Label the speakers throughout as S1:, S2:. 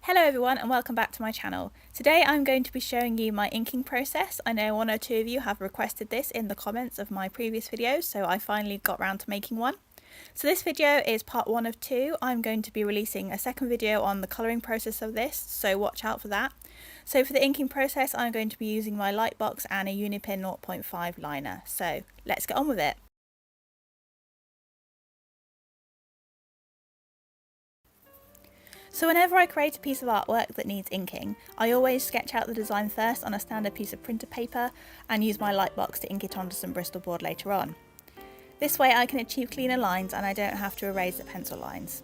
S1: Hello everyone and welcome back to my channel. Today I'm going to be showing you my inking process. I know one or two of you have requested this in the comments of my previous videos, so I finally got around to making one. So this video is part one of two. I'm going to be releasing a second video on the colouring process of this, so watch out for that. So for the inking process I'm going to be using my Lightbox and a Unipin 0.5 liner. So let's get on with it. So whenever I create a piece of artwork that needs inking, I always sketch out the design first on a standard piece of printer paper and use my Lightbox to ink it onto some Bristol board later on. This way I can achieve cleaner lines and I don't have to erase the pencil lines.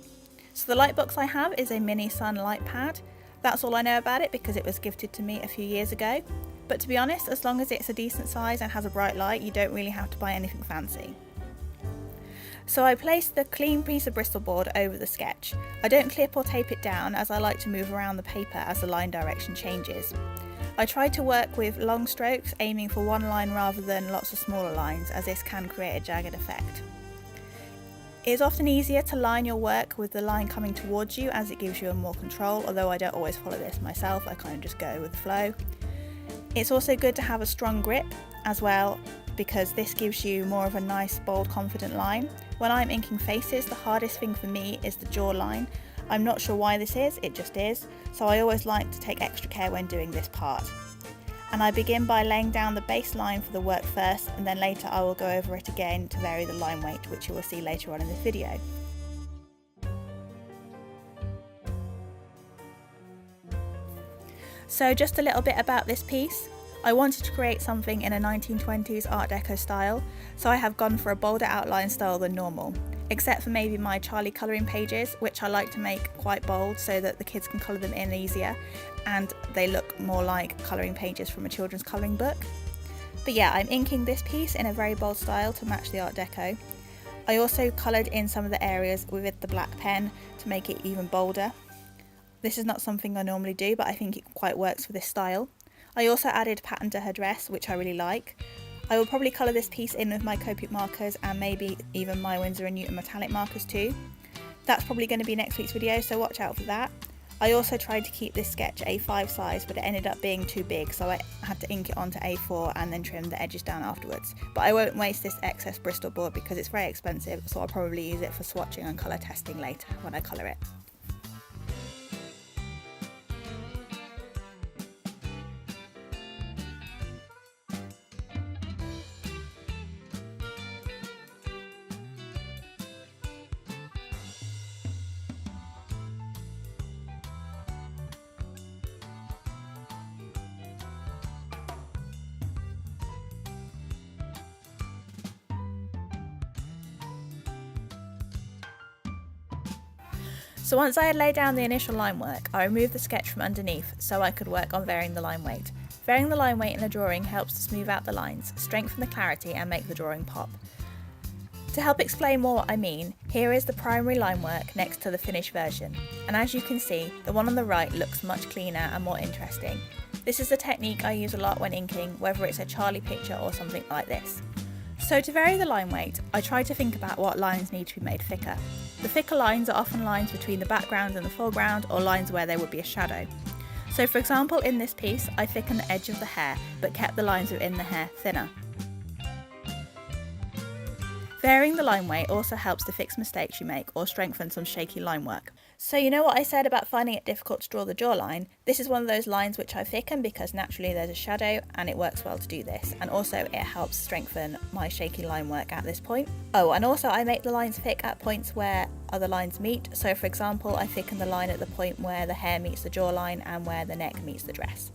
S1: So the Lightbox I have is a Mini Sun light pad. That's all I know about it because it was gifted to me a few years ago. But to be honest, as long as it's a decent size and has a bright light, you don't really have to buy anything fancy. So I placed the clean piece of Bristol board over the sketch. I don't clip or tape it down as I like to move around the paper as the line direction changes. I try to work with long strokes, aiming for one line rather than lots of smaller lines, as this can create a jagged effect. It is often easier to line your work with the line coming towards you as it gives you more control, although I don't always follow this myself, I kind of just go with the flow. It's also good to have a strong grip as well, because this gives you more of a nice, bold, confident line. When I'm inking faces, the hardest thing for me is the jawline. I'm not sure why this is, it just is, so I always like to take extra care when doing this part. And I begin by laying down the baseline for the work first, and then later I will go over it again to vary the line weight, which you will see later on in this video. So just a little bit about this piece. I wanted to create something in a 1920s Art Deco style, so I have gone for a bolder outline style than normal, except for maybe my Charlie colouring pages, which I like to make quite bold so that the kids can colour them in easier and they look more like colouring pages from a children's colouring book. But yeah, I'm inking this piece in a very bold style to match the Art Deco. I also coloured in some of the areas with the black pen to make it even bolder. This is not something I normally do, but I think it quite works for this style. I also added pattern to her dress, which I really like. I will probably colour this piece in with my Copic markers and maybe even my Winsor & Newton metallic markers too. That's probably going to be next week's video, so watch out for that. I also tried to keep this sketch A5 size, but it ended up being too big, so I had to ink it onto A4 and then trim the edges down afterwards. But I won't waste this excess Bristol board because it's very expensive, so I'll probably use it for swatching and colour testing later when I colour it. So once I had laid down the initial line work, I removed the sketch from underneath so I could work on varying the line weight. Varying the line weight in a drawing helps to smooth out the lines, strengthen the clarity and make the drawing pop. To help explain more what I mean, here is the primary line work next to the finished version, and as you can see, the one on the right looks much cleaner and more interesting. This is the technique I use a lot when inking, whether it's a Charlie picture or something like this. So to vary the line weight, I try to think about what lines need to be made thicker. The thicker lines are often lines between the background and the foreground, or lines where there would be a shadow. So for example, in this piece, I thickened the edge of the hair, but kept the lines within the hair thinner. Varying the line weight also helps to fix mistakes you make or strengthen some shaky line work. So you know what I said about finding it difficult to draw the jawline? This is one of those lines which I thicken because naturally there's a shadow and it works well to do this, and also it helps strengthen my shaky line work at this point. Oh, and also I make the lines thick at points where other lines meet, so for example I thicken the line at the point where the hair meets the jawline and where the neck meets the dress.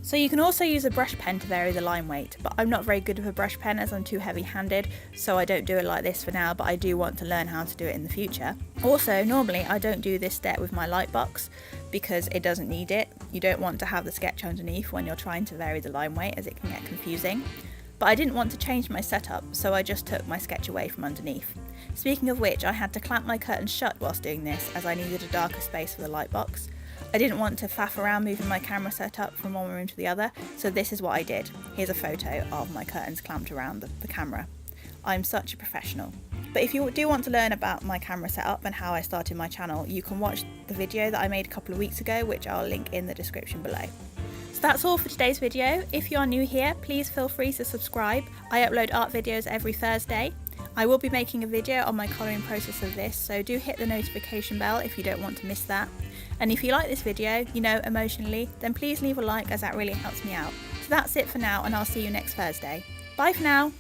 S1: So you can also use a brush pen to vary the line weight, but I'm not very good with a brush pen as I'm too heavy-handed, so I don't do it like this for now, but I do want to learn how to do it in the future. Also, normally I don't do this step with my Lightbox because it doesn't need it. You don't want to have the sketch underneath when you're trying to vary the line weight as it can get confusing. But I didn't want to change my setup, so I just took my sketch away from underneath. Speaking of which, I had to clamp my curtains shut whilst doing this as I needed a darker space for the Lightbox. I didn't want to faff around moving my camera setup from one room to the other, so this is what I did. Here's a photo of my curtains clamped around the camera. I'm such a professional. But if you do want to learn about my camera setup and how I started my channel, you can watch the video that I made a couple of weeks ago, which I'll link in the description below. So that's all for today's video. If you are new here, please feel free to subscribe. I upload art videos every Thursday. I will be making a video on my colouring process of this, so do hit the notification bell if you don't want to miss that. And if you like this video, emotionally, then please leave a like, as that really helps me out. So that's it for now, and I'll see you next Thursday. Bye for now!